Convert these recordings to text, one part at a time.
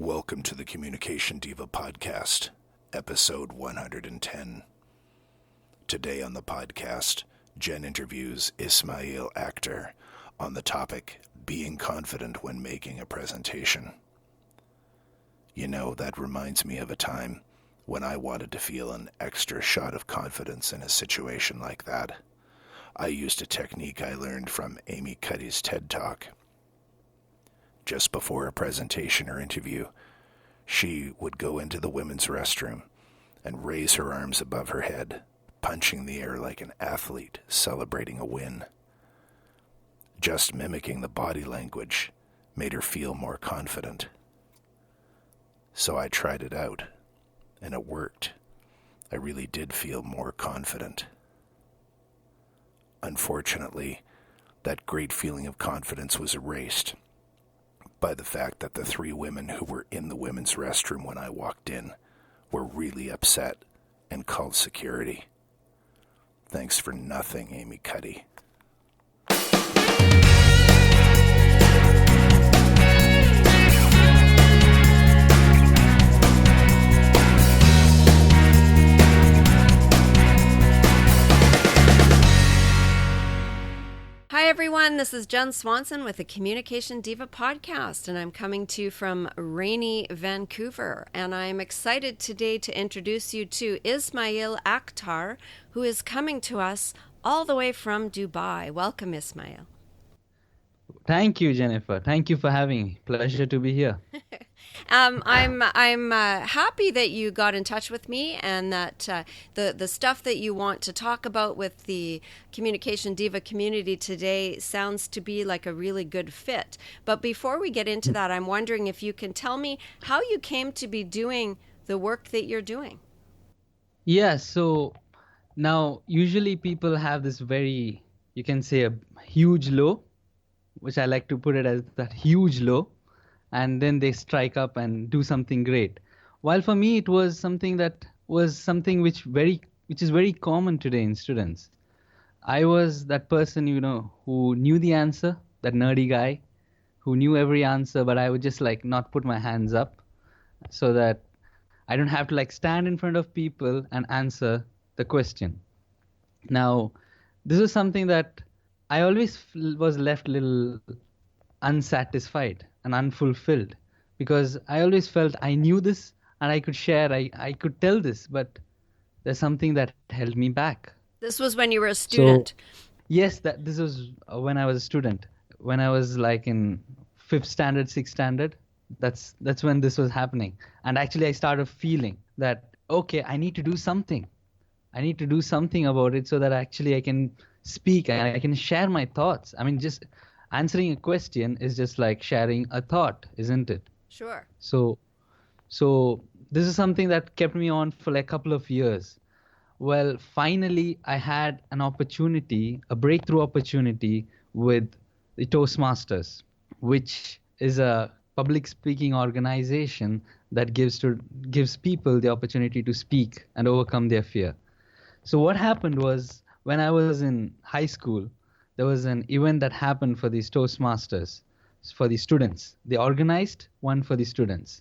Welcome to the Communication Diva Podcast, episode 110. Today on the podcast, Jenn interviews Esmaeel Akther on the topic, being confident when making a presentation. You know, that reminds me of a time when I wanted to feel an extra shot of confidence in a situation like that. I used a technique I learned from Amy Cuddy's TED Talk. Just before a presentation or interview, she would go into the women's restroom and raise her arms above her head, punching the air like an athlete celebrating a win. Just mimicking the body language made her feel more confident. So I tried it out, and it worked. I really did feel more confident. Unfortunately, that great feeling of confidence was erased by the fact that the three women who were in the women's restroom when I walked in were really upset and called security. Thanks for nothing, Amy Cuddy. Hi everyone, this is Jenn Swanson with the Communication Diva Podcast, and I'm coming to you from rainy Vancouver, and I'm excited today to introduce you to Esmaeel Akther, who is coming to us all the way from Dubai. Welcome, Esmaeel. Thank you, Jennifer. Thank you for having me. Pleasure to be here. I'm happy that you got in touch with me, and that the stuff that you want to talk about with the Communication Diva community today sounds to be like a really good fit. But before we get into that, I'm wondering if you can tell me how you came to be doing the work that you're doing. Yeah, so now usually people have this very, you can say a huge low, which I like to put it as that huge low. And then they strike up and do something great. While for me, it was something which is very common today in students. I was that person, who knew the answer, that nerdy guy who knew every answer, but I would just not put my hands up so that I don't have to stand in front of people and answer the question. Now, this was something that I always was left a little unsatisfied and unfulfilled, because I always felt I knew this and I could share, I could tell this, but there's something that held me back. This was when you were a student? So, yes, this was when I was a student. When I was in 5th standard, 6th standard, that's when this was happening. And actually I started feeling that, okay, I need to do something. I need to do something about it so that actually I can speak and I can share my thoughts. I mean, just answering a question is just like sharing a thought, isn't it? Sure. So this is something that kept me on for a couple of years. Well, finally, I had an opportunity, a breakthrough opportunity with the Toastmasters, which is a public speaking organization that gives people the opportunity to speak and overcome their fear. So what happened was, when I was in high school, there was an event that happened for these Toastmasters, for the students. They organized one for the students.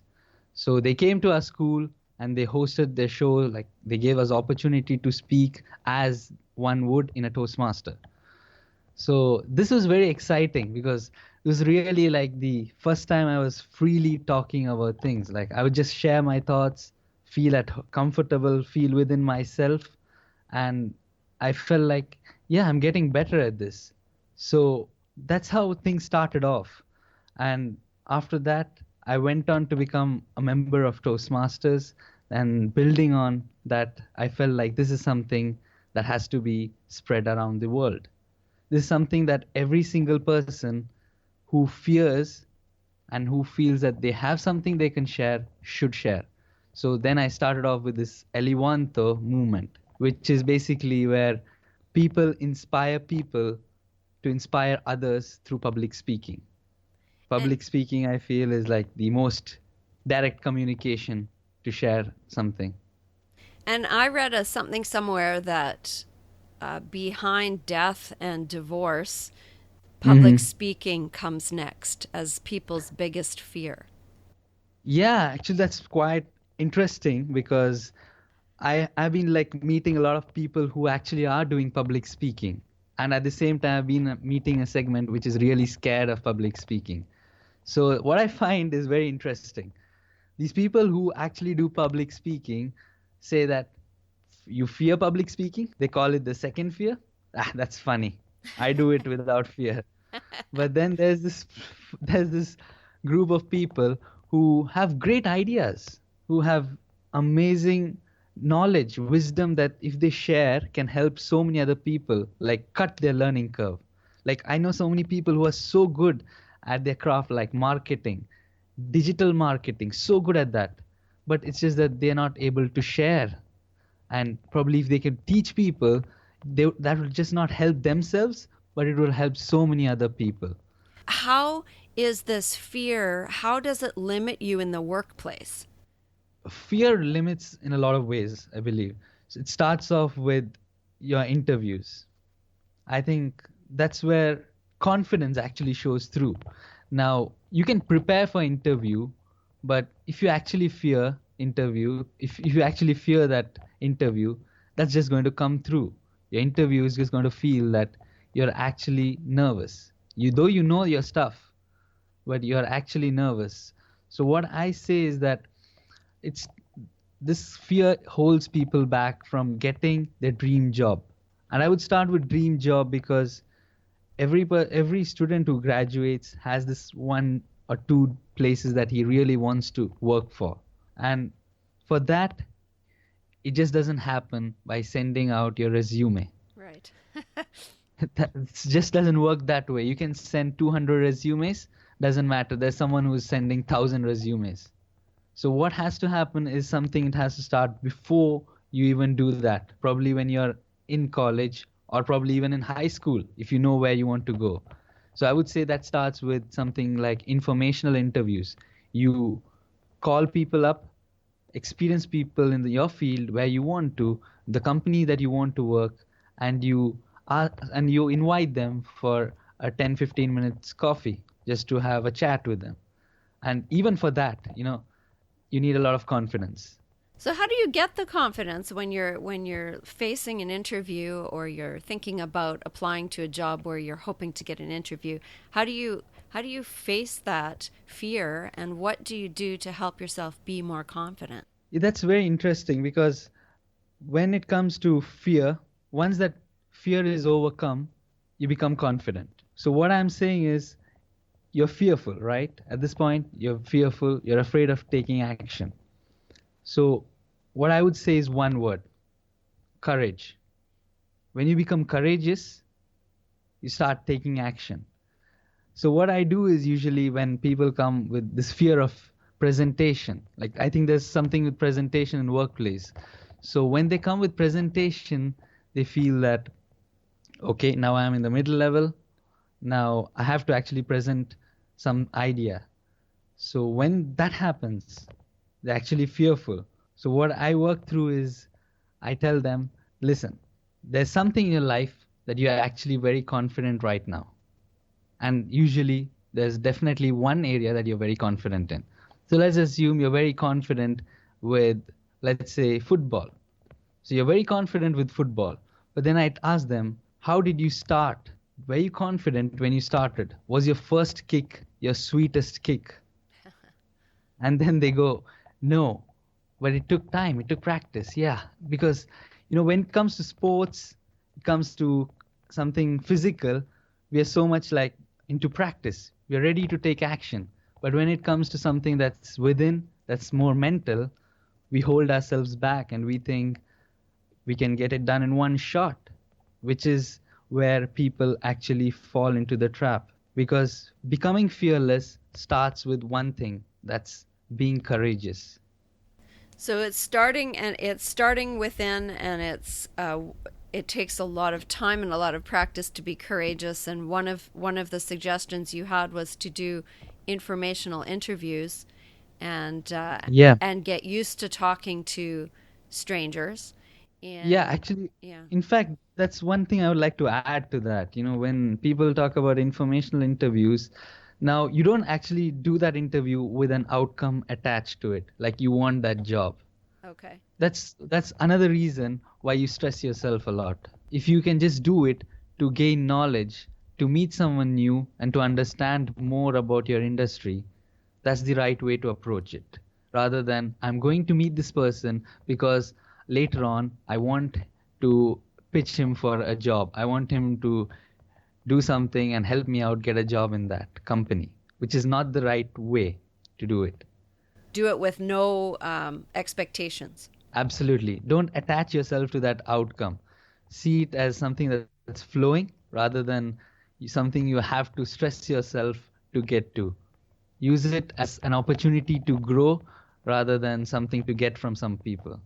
So they came to our school and they hosted their show, they gave us opportunity to speak as one would in a Toastmaster. So this was very exciting because it was really the first time I was freely talking about things. I would just share my thoughts, feel comfortable, feel within myself. And I felt I'm getting better at this. So that's how things started off. And after that, I went on to become a member of Toastmasters, and building on that, I felt this is something that has to be spread around the world. This is something that every single person who fears and who feels that they have something they can share should share. So then I started off with this Elevanto movement, which is basically where people inspire people to inspire others through public speaking. Public speaking, I feel, is the most direct communication to share something. And I read something somewhere that behind death and divorce, public speaking comes next as people's biggest fear. Yeah, actually, that's quite interesting because I've been like meeting a lot of people who actually are doing public speaking. And at the same time, I've been meeting a segment which is really scared of public speaking. So what I find is very interesting. These people who actually do public speaking say that you fear public speaking. They call it the second fear. Ah, that's funny. I do it without fear. But then there's this group of people who have great ideas, who have amazing knowledge, wisdom that if they share can help so many other people, like cut their learning curve. Like I know so many people who are so good at their craft, like marketing, digital marketing, so good at that. But it's just that they're not able to share. And probably if they can teach people, that will just not help themselves, but it will help so many other people. How is this fear, how does it limit you in the workplace? Fear limits in a lot of ways, I believe. So it starts off with your interviews. I think that's where confidence actually shows through. Now, you can prepare for interview, but if you actually fear interview, if you actually fear that interview, that's just going to come through. Your interview is just going to feel that you're actually nervous. Though you know your stuff, but you're actually nervous. So what I say is that it's this fear holds people back from getting their dream job. And I would start with dream job because every student who graduates has this one or two places that he really wants to work for. And for that, it just doesn't happen by sending out your resume. Right. That just doesn't work that way. You can send 200 resumes, doesn't matter. There's someone who's sending 1,000 resumes. So what has to happen is something it has to start before you even do that. Probably when you're in college or probably even in high school if you know where you want to go. So I would say that starts with something like informational interviews. You call people up, experienced people in your field where you want to, the company that you want to work, and you invite them for a 10-15 minutes coffee just to have a chat with them. And even for that, you need a lot of confidence. So how do you get the confidence when you're facing an interview or you're thinking about applying to a job where you're hoping to get an interview? How do you face that fear, and what do you do to help yourself be more confident? Yeah, that's very interesting because when it comes to fear, once that fear is overcome, you become confident. So what I'm saying is you're fearful, right? At this point, you're fearful, you're afraid of taking action. So what I would say is one word: courage. When you become courageous, you start taking action. So what I do is usually when people come with this fear of presentation, like I think there's something with presentation in workplace. So when they come with presentation, they feel that, okay, now I'm in the middle level. Now I have to actually present some idea. So when that happens, they're actually fearful. So what I work through is I tell them, listen, there's something in your life that you're actually very confident right now. And usually there's definitely one area that you're very confident in. So let's assume you're very confident with, let's say, football. So you're very confident with football. But then I'd ask them, how did you start? Were you confident when you started? Was your first kick your sweetest kick? And then they go, no, but it took time, it took practice. Yeah, because, when it comes to sports, it comes to something physical, we are so much like into practice. We are ready to take action. But when it comes to something that's within, that's more mental, we hold ourselves back and we think we can get it done in one shot, which is where people actually fall into the trap. Because becoming fearless starts with one thing, that's being courageous. So it's starting within, and it takes a lot of time and a lot of practice to be courageous. And one of the suggestions you had was to do informational interviews, and Yeah. and get used to talking to strangers. Yeah, And actually, yeah, in fact, that's one thing I would like to add to that. When people talk about informational interviews, Now, you don't actually do that interview with an outcome attached to it, like you want that job. Okay. That's another reason why you stress yourself a lot. If you can just do it to gain knowledge, to meet someone new, and to understand more about your industry, that's the right way to approach it. Rather than, I'm going to meet this person because later on I want to pitch him for a job. I want him to do something and help me out get a job in that company, which is not the right way to do it. Do it with no expectations. Absolutely. Don't attach yourself to that outcome. See it as something that's flowing rather than something you have to stress yourself to get to. Use it as an opportunity to grow rather than something to get from some people.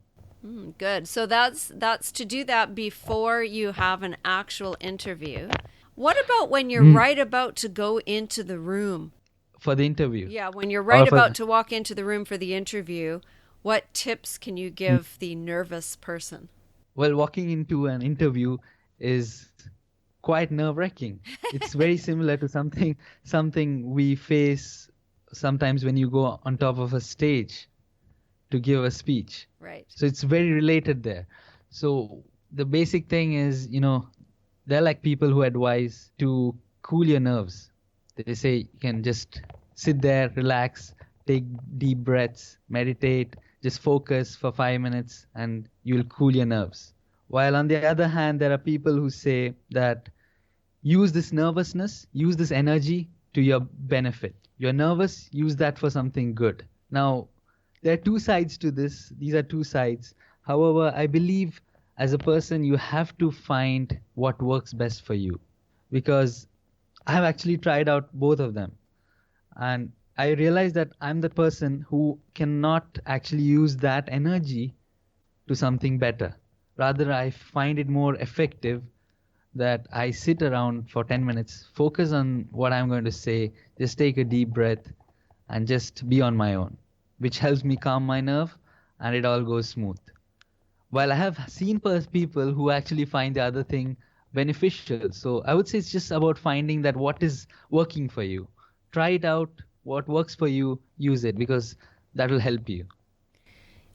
Good. So that's to do that before you have an actual interview. What about when you're right about to go into the room? For the interview? Yeah, when you're right about to walk into the room for the interview, what tips can you give the nervous person? Well, walking into an interview is quite nerve-wracking. It's very similar to something we face sometimes when you go on top of a stage to give a speech. Right. So it's very related there. So the basic thing is, they're like people who advise to cool your nerves. They say you can just sit there, relax, take deep breaths, meditate, just focus for 5 minutes and you'll cool your nerves. While on the other hand, there are people who say that use this nervousness, use this energy to your benefit. You're nervous, use that for something good. Now, there are two sides to this. These are two sides. However, I believe as a person, you have to find what works best for you. Because I have actually tried out both of them. And I realized that I'm the person who cannot actually use that energy to something better. Rather, I find it more effective that I sit around for 10 minutes, focus on what I'm going to say, just take a deep breath, and just be on my own, which helps me calm my nerve, and it all goes smooth. While I have seen people who actually find the other thing beneficial. So I would say it's just about finding that what is working for you. Try it out. What works for you, use it, because that will help you.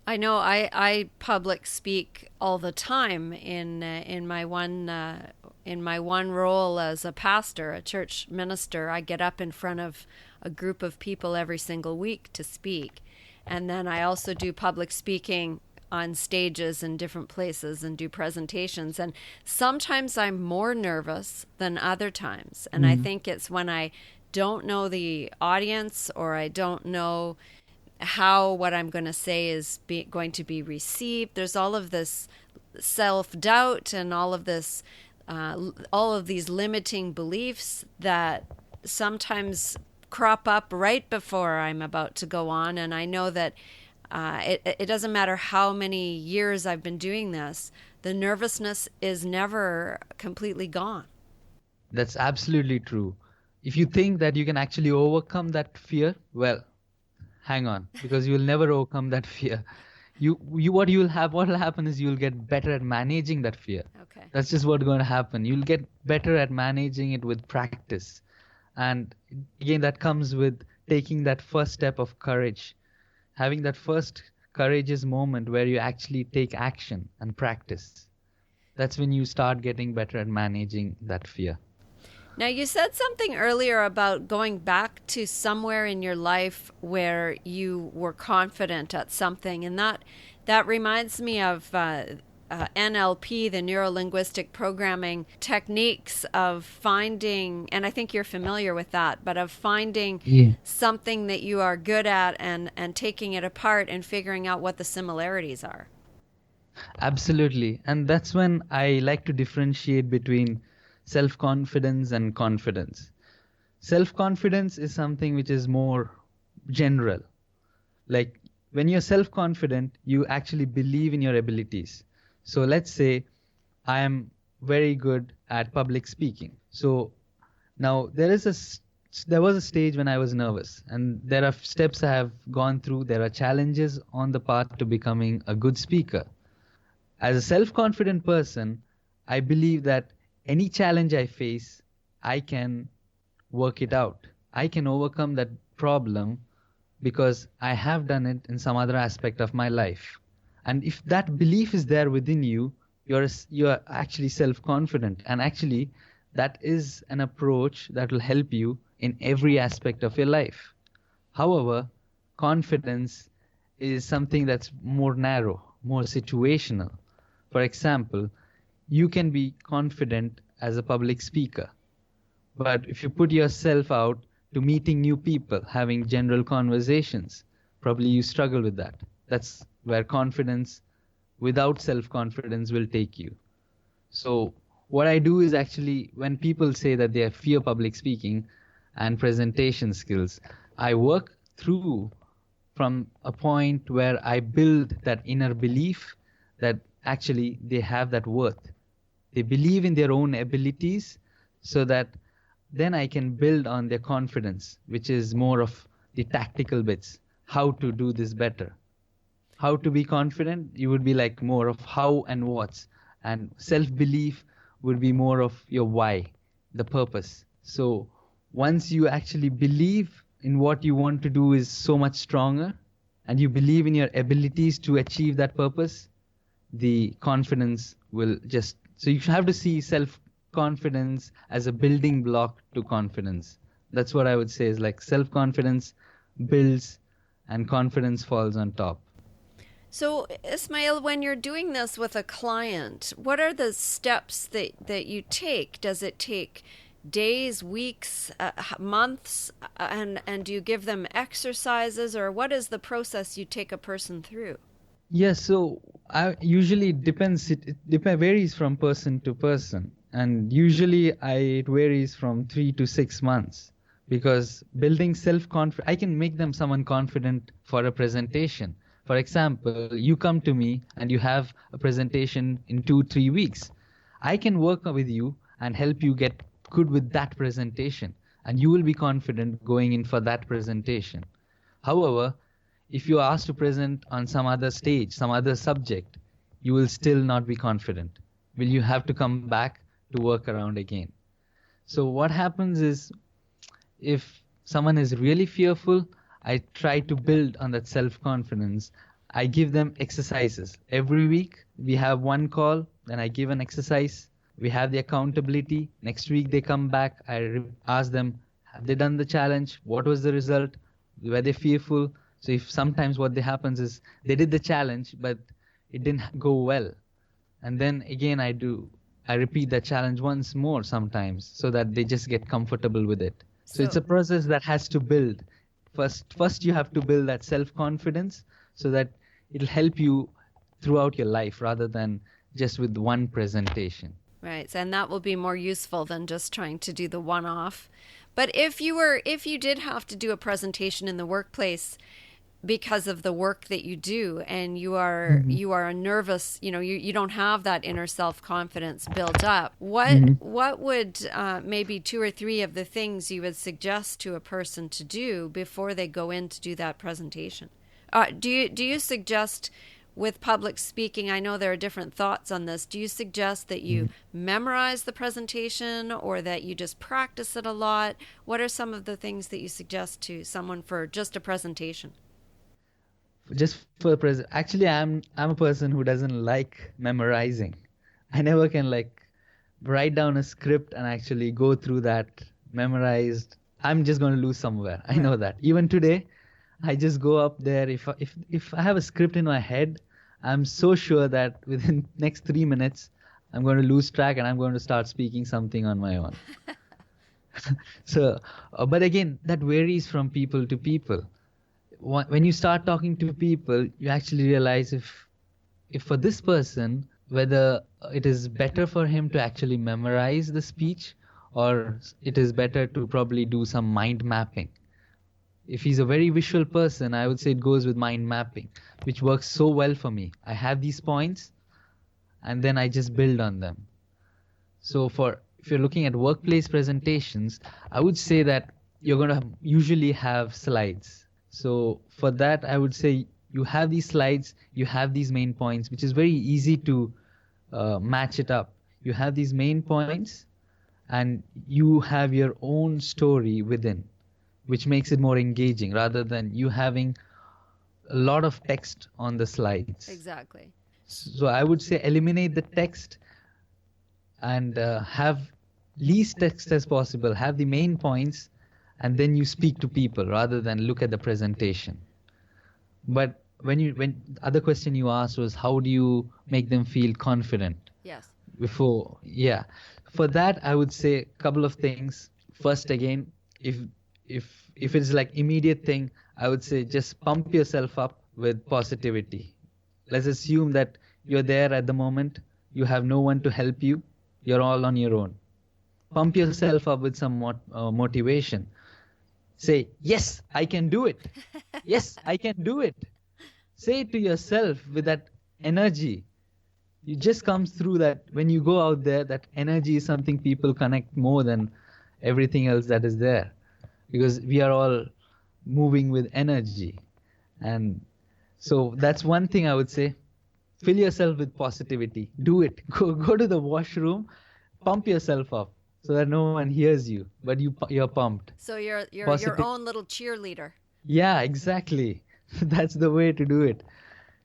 I know I public speak all the time in my one role as a pastor, a church minister. I get up in front of a group of people every single week to speak. And then I also do public speaking on stages in different places and do presentations. And sometimes I'm more nervous than other times. And I think it's when I don't know the audience or I don't know how what I'm going to say is going to be received. There's all of this self-doubt and all of these limiting beliefs that sometimes crop up right before I'm about to go on. And I know that it doesn't matter how many years I've been doing this, the nervousness is never completely gone. That's absolutely true. If you think that you can actually overcome that fear, well, hang on, because you will never overcome that fear. What will happen is you'll get better at managing that fear. Okay. That's just what's going to happen. You'll get better at managing it with practice. And again, that comes with taking that first step of courage. Having that first courageous moment where you actually take action and practice. That's when you start getting better at managing that fear. Now, you said something earlier about going back to somewhere in your life where you were confident at something, and that reminds me of NLP, the neuro-linguistic programming techniques of finding, and I think you're familiar with that, but of finding something that you are good at and taking it apart and figuring out what the similarities are. Absolutely. And that's when I like to differentiate between self-confidence and confidence. Self-confidence is something which is more general. Like when you're self-confident, you actually believe in your abilities. So let's say I am very good at public speaking. So now there was a stage when I was nervous, and there are steps I have gone through. There are challenges on the path to becoming a good speaker. As a self-confident person, I believe that any challenge I face, I can work it out. I can overcome that problem because I have done it in some other aspect of my life. And if that belief is there within you, you're actually self-confident. And actually, that is an approach that will help you in every aspect of your life. However, confidence is something that's more narrow, more situational. For example, you can be confident as a public speaker, but if you put yourself out to meeting new people, having general conversations, probably you struggle with that. That's where confidence without self-confidence will take you. So what I do is actually, when people say that they fear public speaking and presentation skills, I work through from a point where I build that inner belief that actually they have that worth. They believe in their own abilities, so that then I can build on their confidence, which is more of the tactical bits, how to do this better. How to be confident, you would be like more of how and what's, and self-belief would be more of your why, the purpose. So once you actually believe in what you want to do is so much stronger, and you believe in your abilities to achieve that purpose, the confidence will just, so you have to see self-confidence as a building block to confidence. That's what I would say, is like self-confidence builds and confidence falls on top. So, Esmaeel, when you're doing this with a client, what are the steps that you take? Does it take days, weeks, months, and do you give them exercises, or what is the process you take a person through? Yes, so usually it depends. It varies from person to person, and usually it varies from 3 to 6 months, because building self-confidence, I can make them someone confident for a presentation. For example, you come to me and you have a presentation in 2-3 weeks. I can work with you and help you get good with that presentation, and you will be confident going in for that presentation. However, if you are asked to present on some other stage, some other subject, you will still not be confident. Will you have to come back to work around again? So what happens is, if someone is really fearful, I try to build on that self-confidence. I give them exercises. Every week we have one call, then I give an exercise. We have the accountability. Next week they come back. I ask them, have they done the challenge? What was the result? Were they fearful? So if sometimes what happens is they did the challenge, but it didn't go well. And then again I repeat that challenge once more sometimes, so that they just get comfortable with it. So it's a process that has to build. First you have to build that self-confidence, so that it'll help you throughout your life rather than just with one presentation. Right, and that will be more useful than just trying to do the one-off. But if you did have to do a presentation in the workplace because of the work that you do, and you are a nervous, you don't have that inner self-confidence built up, what would maybe 2 or 3 of the things you would suggest to a person to do before they go in to do that presentation? Do you suggest, with public speaking, I know there are different thoughts on this, do you suggest that you memorize the presentation, or that you just practice it a lot? What are some of the things that you suggest to someone for just a presentation? Just for actually, I'm a person who doesn't like memorizing. I never can write down a script and actually go through that memorized. I'm just going to lose somewhere. I know that. Even today, I just go up there. If I have a script in my head, I'm so sure that within next 3 minutes, I'm going to lose track and I'm going to start speaking something on my own. So, but again, that varies from people to people. When you start talking to people, you actually realize if for this person, whether it is better for him to actually memorize the speech, or it is better to probably do some mind mapping. If he's a very visual person, I would say it goes with mind mapping, which works so well for me. I have these points and then I just build on them. So if you're looking at workplace presentations, I would say that you're going to usually have slides. So for that, I would say you have these slides, you have these main points, which is very easy to match it up. You have these main points and you have your own story within. which makes it more engaging rather than you having a lot of text on the slides. Exactly. So I would say eliminate the text and have least text as possible, have the main points, and then you speak to people rather than look at the presentation. But when the other question you asked was how do you make them feel confident? Yes. For that I would say a couple of things. First, again, if it's like immediate thing, I would say just pump yourself up with positivity. Let's assume that you're there at the moment, you have no one to help you, you're all on your own. Pump yourself up with some motivation. Say, yes, I can do it. Yes, I can do it. Say it to yourself with that energy. It just comes through that when you go out there, that energy is something people connect more than everything else that is there. Because we are all moving with energy. And so that's one thing I would say. Fill yourself with positivity. Do it. Go to the washroom, pump yourself up so that no one hears you, but you're pumped. So you're your own little cheerleader. Yeah, exactly. That's the way to do it.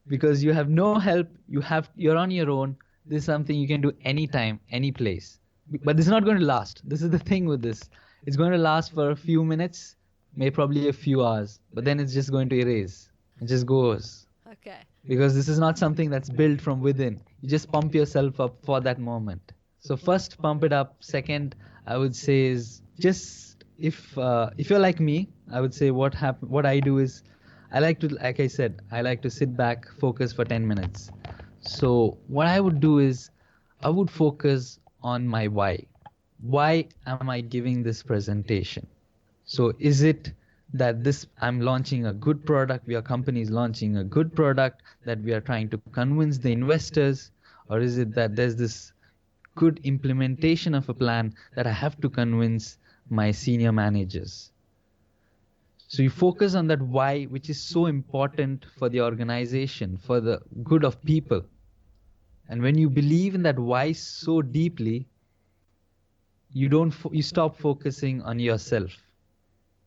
Because you have no help, you're on your own. This is something you can do anytime, any place. But this is not going to last. This is the thing with this. It's going to last for a few minutes, maybe probably a few hours, but then it's just going to erase. It just goes. Okay. Because this is not something that's built from within. You just pump yourself up for that moment. So first, pump it up. Second, I would say is just if you're like me, I would say what I do is like I said, I like to sit back, focus for 10 minutes. So what I would do is I would focus on my why. Why am I giving this presentation? So is it that I'm launching a good product, your company is launching a good product that we are trying to convince the investors, or is it that there's this good implementation of a plan that I have to convince my senior managers? So you focus on that why, which is so important for the organization, for the good of people. And when you believe in that why so deeply, you stop focusing on yourself.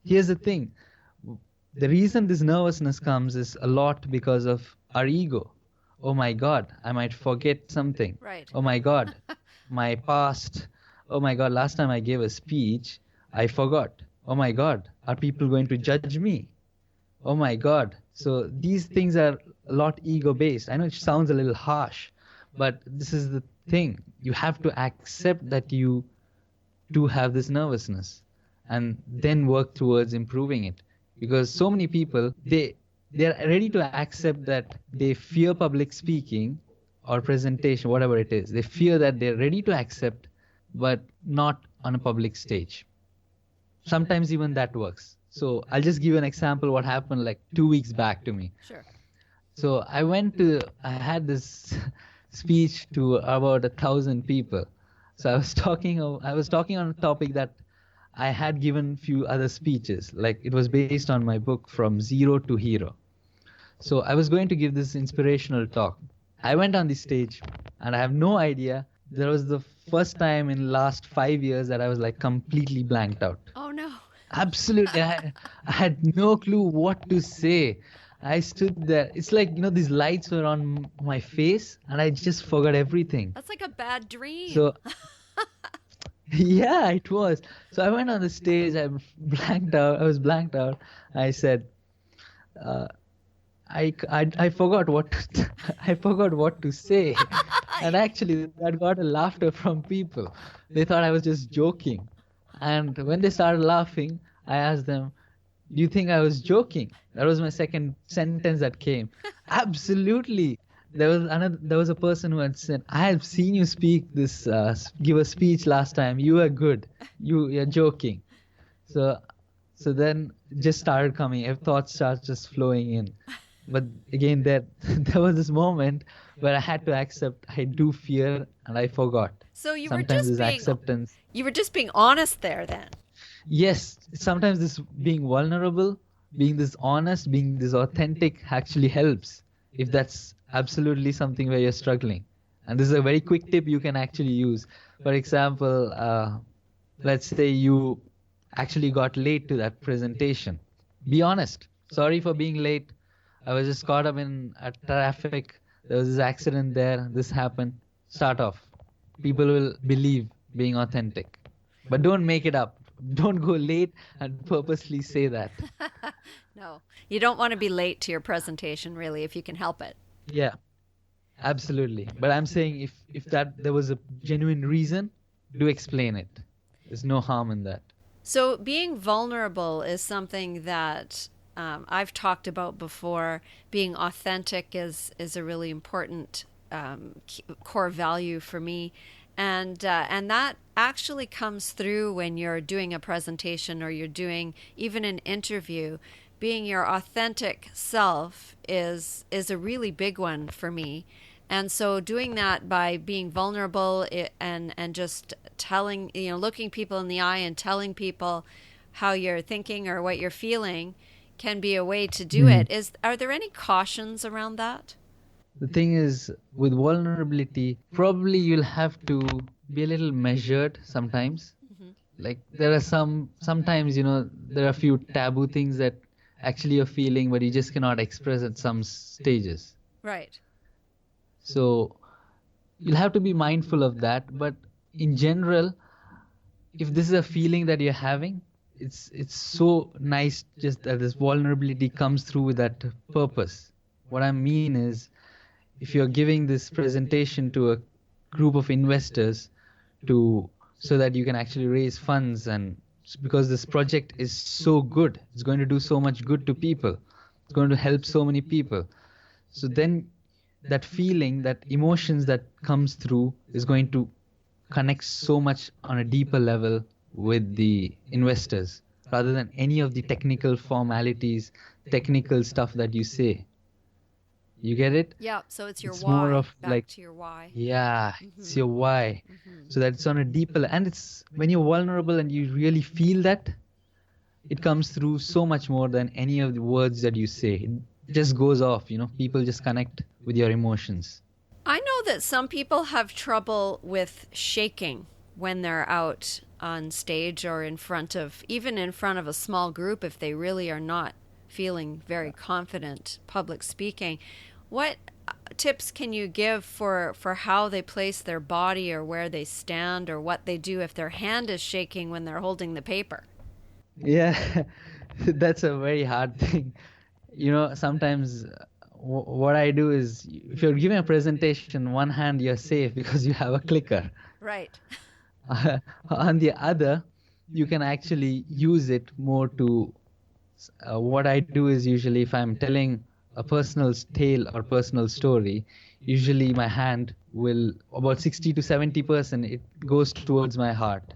Here's the thing. The reason this nervousness comes is a lot because of our ego. Oh my God, I might forget something. Right. Oh my God, my past. Oh my God, last time I gave a speech, I forgot. Oh my God, are people going to judge me? Oh my God. So these things are a lot ego-based. I know it sounds a little harsh, but this is the thing. You have to accept that you do have this nervousness and then work towards improving it. Because so many people, they're ready to accept that they fear public speaking or presentation, whatever it is. They fear that they're ready to accept, but not on a public stage. Sometimes even that works. So I'll just give you an example what happened like 2 weeks back to me. Sure. So I had this speech to about 1,000 people. So I was talking on a topic that I had given few other speeches. Like it was based on my book From Zero to Hero. So I was going to give this inspirational talk. I went on the stage and I have no idea. That was the first time in last 5 years that I was like completely blanked out. Oh no. Absolutely. I had no clue what to say. I stood there. It's like, these lights were on my face and I just forgot everything. That's like a bad dream. So, yeah, it was. So I went on the stage. I was blanked out. I said, I forgot what to say. And actually that got a laughter from people. They thought I was just joking. And when they started laughing, I asked them, do you think I was joking? That was my second sentence that came. Absolutely. There was a person who had said, I have seen you give a speech last time. You were good. You're joking. So then just started coming. Thoughts started just flowing in. But again, there was this moment where I had to accept I do fear and I forgot. So you Sometimes were just acceptance. You were just being honest there then. Yes, sometimes this being vulnerable, being this honest, being this authentic actually helps. If that's absolutely something where you're struggling. And this is a very quick tip you can actually use. For example, let's say you actually got late to that presentation. Be honest. Sorry for being late. I was just caught up in a traffic. There was this accident there. This happened. Start off. People will believe being authentic. But don't make it up. Don't go late and purposely say that. No, you don't want to be late to your presentation, really, if you can help it. Yeah, absolutely. But I'm saying if that there was a genuine reason, do explain it. There's no harm in that. So being vulnerable is something that I've talked about before. Being authentic is a really important core value for me, and that actually comes through when you're doing a presentation or you're doing even an interview. Being your authentic self is a really big one for me. And so doing that by being vulnerable and just telling, looking people in the eye and telling people how you're thinking or what you're feeling can be a way to do it. Are there any cautions around that? The thing is, with vulnerability, probably you'll have to be a little measured sometimes. Like there are sometimes, there are a few taboo things that actually you're feeling, but you just cannot express at some stages. Right. So you'll have to be mindful of that. But in general, if this is a feeling that you're having, it's so nice just that this vulnerability comes through with that purpose. What I mean is, if you're giving this presentation to a group of investors so that you can actually raise funds, and because this project is so good, it's going to do so much good to people, it's going to help so many people. So then that feeling, that emotions that comes through is going to connect so much on a deeper level with the investors rather than any of the technical formalities, technical stuff that you say. You get it? Yeah, so it's your It's why. more of back like to your why. Yeah, it's your why. So that it's on a deeper and it's when you're vulnerable and you really feel that, it comes through so much more than any of the words that you say. It just goes off, people just connect with your emotions. I know that some people have trouble with shaking when they're out on stage or even in front of a small group if they really are not feeling very confident public speaking. What tips can you give for how they place their body or where they stand or what they do if their hand is shaking when they're holding the paper? Yeah, that's a very hard thing. Sometimes what I do is, if you're giving a presentation, one hand you're safe because you have a clicker. Right. On the other, you can actually use it more to what I do is, usually if I'm telling a personal tale or personal story, usually my hand will, about 60 to 70%, it goes towards my heart.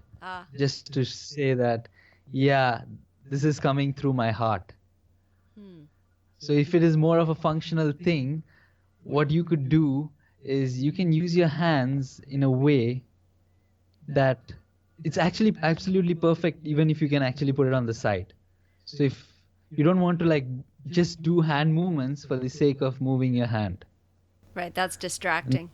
Just to say that, yeah, this is coming through my heart. So if it is more of a functional thing, what you could do is you can use your hands in a way that it's actually absolutely perfect, even if you can actually put it on the side. So if you don't want to just do hand movements for the sake of moving your hand. Right, that's distracting.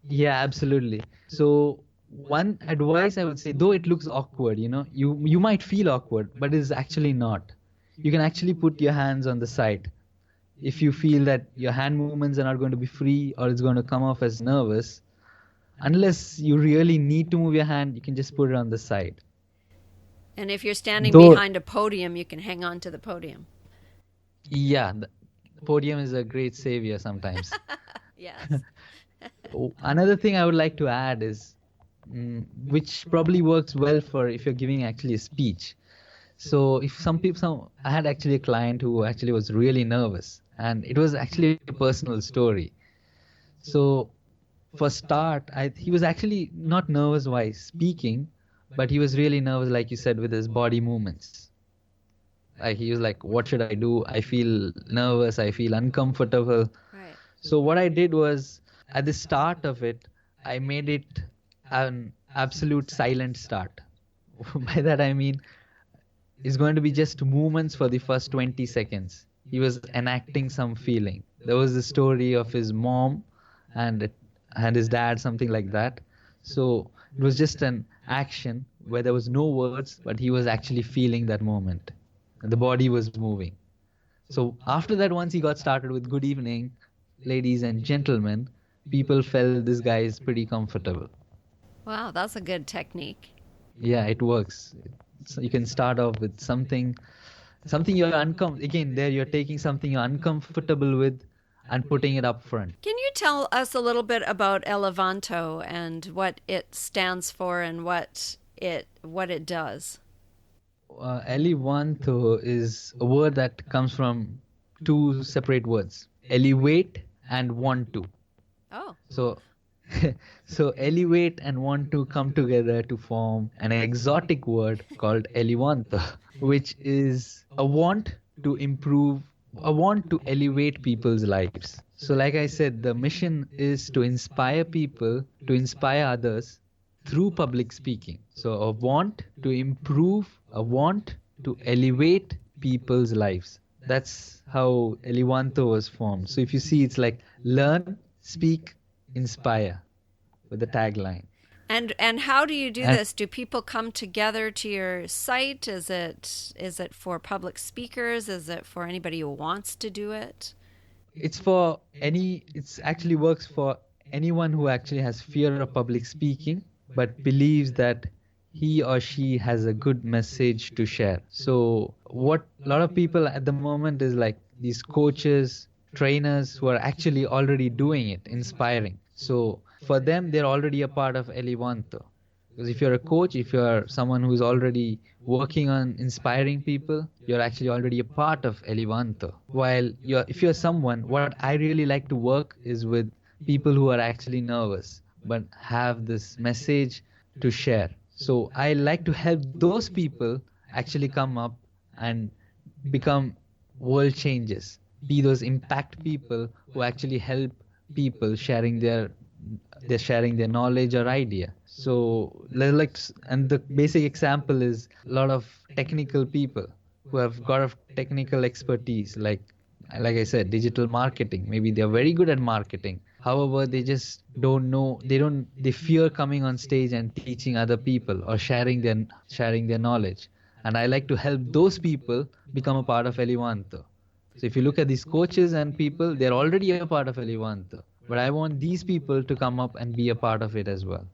Yeah, absolutely. So one advice I would say, though it looks awkward, you might feel awkward, but it is actually not. You can actually put your hands on the side. If you feel that your hand movements are not going to be free or it's going to come off as nervous, unless you really need to move your hand, you can just put it on the side. And if you're standing behind a podium, you can hang on to the podium. Yeah, the podium is a great savior sometimes. Yes. Another thing I would like to add is, which probably works well for if you're giving actually a speech. So if I had actually a client who actually was really nervous, and it was actually a personal story. So for start, he was actually not nervous while speaking, but he was really nervous, like you said, with his body movements. Like he was like, what should I do? I feel nervous. I feel uncomfortable. Right. So what I did was, at the start of it, I made it an absolute silent start. By that I mean, it's going to be just movements for the first 20 seconds. He was enacting some feeling. There was the story of his mom and his dad, something like that. So it was just an action where there was no words, but he was actually feeling that moment. And the body was moving. So after that, once he got started with good evening, ladies and gentlemen, people felt this guy is pretty comfortable. Wow, that's a good technique. Yeah, it works. So you can start off with something you're again, there you're taking something you're uncomfortable with and putting it up front. Can you tell us a little bit about Elevanto and what it stands for and what it does? Elevanto is a word that comes from two separate words, elevate and want to. Oh. So so elevate and want to come together to form an exotic word called elevanto, which is a want to improve, a want to elevate people's lives. So like I said, the mission is to inspire people, to inspire others through public speaking. So a want to improve, a want to elevate people's lives. That's how Elevanto was formed. So if you see, it's like learn, speak, inspire with the tagline. And how do you do this? Do people come together to your site? Is it for public speakers? Is it for anybody who wants to do it? It's actually works for anyone who actually has fear of public speaking but believes that he or she has a good message to share. So what a lot of people at the moment is like these coaches, trainers who are actually already doing it, inspiring. So for them, they're already a part of Elevanto. Because if you're a coach, if you're someone who's already working on inspiring people, you're actually already a part of Elevanto. While if you're someone, what I really like to work is with people who are actually nervous but have this message to share. So I like to help those people actually come up and become world changers, be those impact people who actually help people sharing their knowledge or idea. So and the basic example is a lot of technical people who have got a technical expertise, like I said, digital marketing. Maybe they're very good at marketing. However, they just don't know. They fear coming on stage and teaching other people or sharing their knowledge. And I like to help those people become a part of Elevanto. So if you look at these coaches and people, they're already a part of Elevanto. But I want these people to come up and be a part of it as well.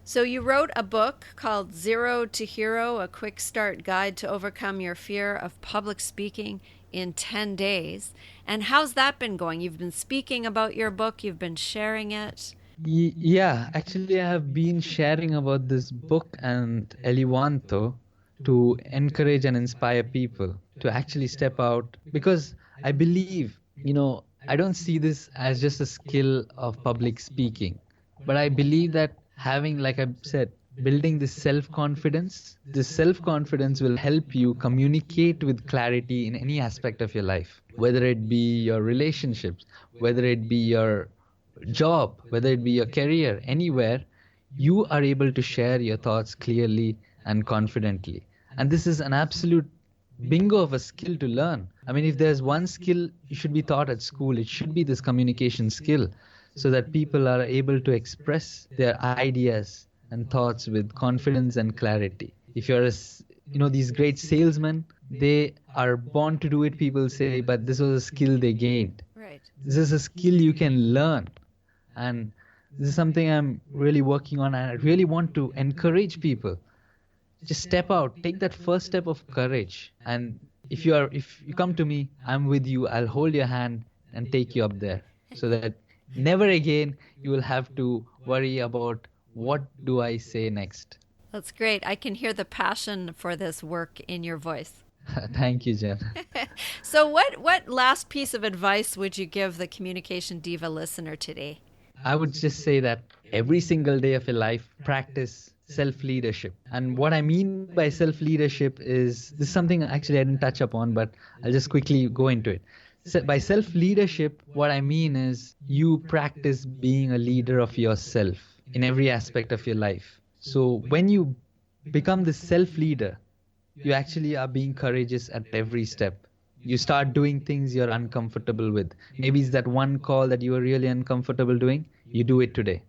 So you wrote a book called Zero to Hero, a quick start guide to overcome your fear of public speaking in 10 days. And how's that been going? You've been speaking about your book. You've been sharing it. Yeah, actually I have been sharing about this book and Elevanto to encourage and inspire people to actually step out, because I believe, I don't see this as just a skill of public speaking, but I believe that having, like I said, building this self-confidence will help you communicate with clarity in any aspect of your life, whether it be your relationships, whether it be your job, whether it be your career, anywhere, you are able to share your thoughts clearly and confidently. And this is an absolute bingo of a skill to learn. I mean, if there's one skill you should be taught at school, it should be this communication skill, so that people are able to express their ideas and thoughts with confidence and clarity. If you're these great salesmen, they are born to do it, people say, but this was a skill they gained. Right. This is a skill you can learn. And this is something I'm really working on, and I really want to encourage people. Just step out, take that first step of courage. And if you come to me, I'm with you, I'll hold your hand and take you up there, so that never again you will have to worry about what do I say next. That's great. I can hear the passion for this work in your voice. Thank you, Jen. So what last piece of advice would you give the Communication Diva listener today? I would just say that every single day of your life, practice self-leadership. And what I mean by self-leadership is, this is something actually I didn't touch upon, but I'll just quickly go into it. So by self-leadership, what I mean is you practice being a leader of yourself in every aspect of your life. So when you become the self-leader, you actually are being courageous at every step. You start doing things you're uncomfortable with. Maybe it's that one call that you were really uncomfortable doing. You do it today.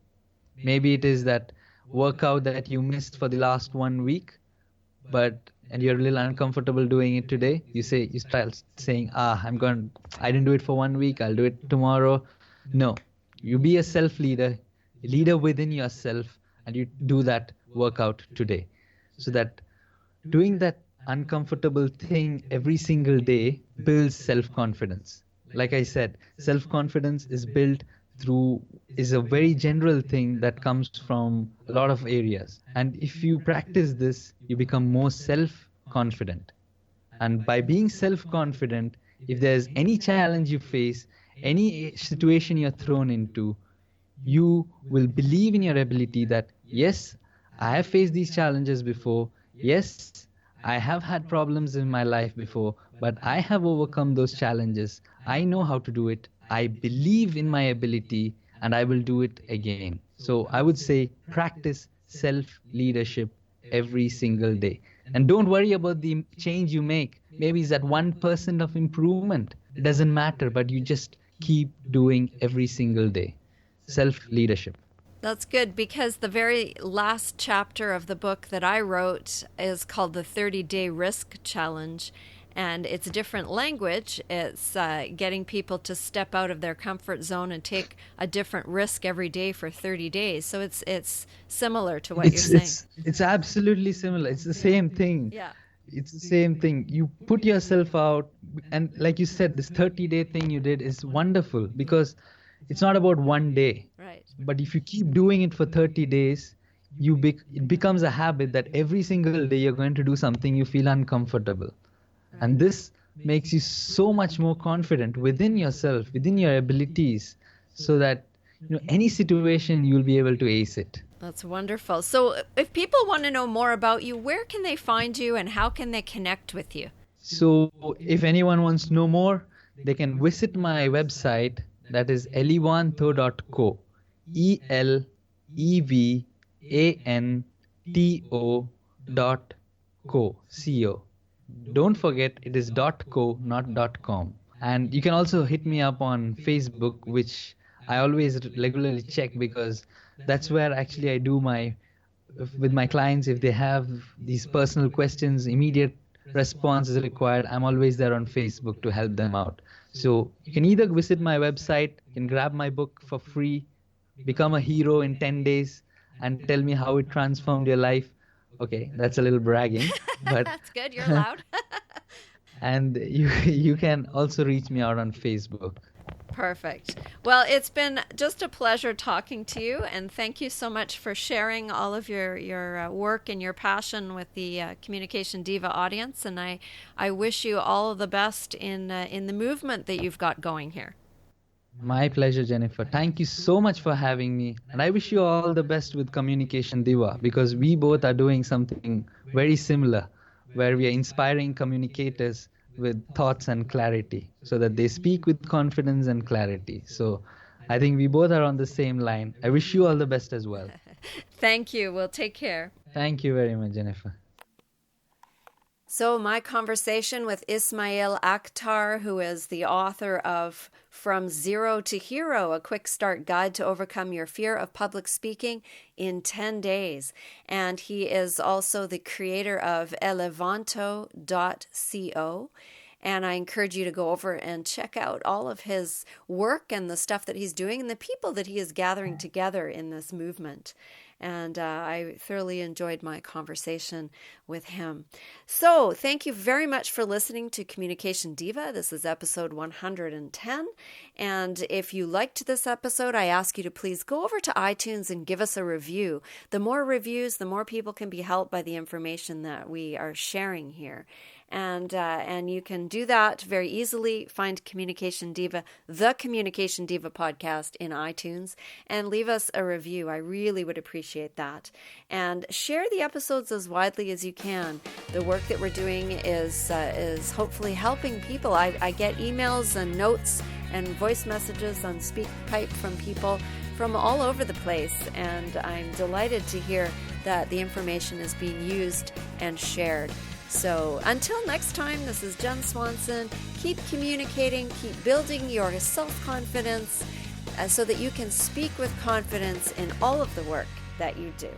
Maybe it is that workout that you missed for the last 1 week, and you're a little uncomfortable doing it today, you start saying, I didn't do it for 1 week, I'll do it tomorrow. No, you be a self-leader, a leader within yourself, and you do that workout today. So that doing that uncomfortable thing every single day builds self-confidence. Like I said, self-confidence is a very general thing that comes from a lot of areas. And if you practice this, you become more self-confident. And by being self-confident, if there's any challenge you face, any situation you're thrown into, you will believe in your ability that, yes, I have faced these challenges before. Yes, I have had problems in my life before, but I have overcome those challenges. I know how to do it. I believe in my ability, and I will do it again. So I would say practice self-leadership every single day. And don't worry about the change you make. Maybe it's that 1% of improvement. It doesn't matter, but you just keep doing every single day. Self-leadership. That's good, because the very last chapter of the book that I wrote is called the 30-Day Risk Challenge. And it's a different language. It's getting people to step out of their comfort zone and take a different risk every day for 30 days. So it's similar to what you're saying. It's absolutely similar. It's the same thing. Yeah. It's the same thing. You put yourself out, and like you said, this 30-day thing you did is wonderful, because it's not about one day. Right. But if you keep doing it for 30 days, it becomes a habit that every single day you're going to do something you feel uncomfortable. And this makes you so much more confident within yourself, within your abilities, so that any situation you'll be able to ace it. That's wonderful. So if people want to know more about you, where can they find you and how can they connect with you? So if anyone wants to know more, they can visit my website, that is elevanto.co, elevanto.co. Don't forget, it is .co, not .com. And you can also hit me up on Facebook, which I always regularly check, because that's where actually I do with my clients, if they have these personal questions, immediate response is required, I'm always there on Facebook to help them out. So you can either visit my website, you can grab my book for free, become a hero in 10 days, and tell me how it transformed your life. Okay, that's a little bragging, but That's good. You're allowed. and you can also reach me out on Facebook. Perfect. Well, it's been just a pleasure talking to you, and thank you so much for sharing all of your work and your passion with the Communication Diva audience. And I wish you all of the best in the movement that you've got going here. My pleasure, Jennifer. Thank you so much for having me. And I wish you all the best with Communication Diva, because we both are doing something very similar, where we are inspiring communicators with thoughts and clarity, so that they speak with confidence and clarity. So I think we both are on the same line. I wish you all the best as well. Thank you. Well, take care. Thank you very much, Jennifer. So my conversation with Esmaeel Akther, who is the author of From Zero to Hero, a quick start guide to overcome your fear of public speaking in 10 days. And he is also the creator of elevanto.co. And I encourage you to go over and check out all of his work and the stuff that he's doing and the people that he is gathering together in this movement. And I thoroughly enjoyed my conversation with him. So thank you very much for listening to Communication Diva. This is episode 110. And if you liked this episode, I ask you to please go over to iTunes and give us a review. The more reviews, the more people can be helped by the information that we are sharing here. And you can do that very easily. Find Communication Diva, the Communication Diva podcast in iTunes, and leave us a review. I really would appreciate that. And share the episodes as widely as you can. The work that we're doing is hopefully helping people. I get emails and notes and voice messages on SpeakPipe from people from all over the place, and I'm delighted to hear that the information is being used and shared. So until next time, this is Jenn Swanson. Keep communicating, keep building your self-confidence so that you can speak with confidence in all of the work that you do.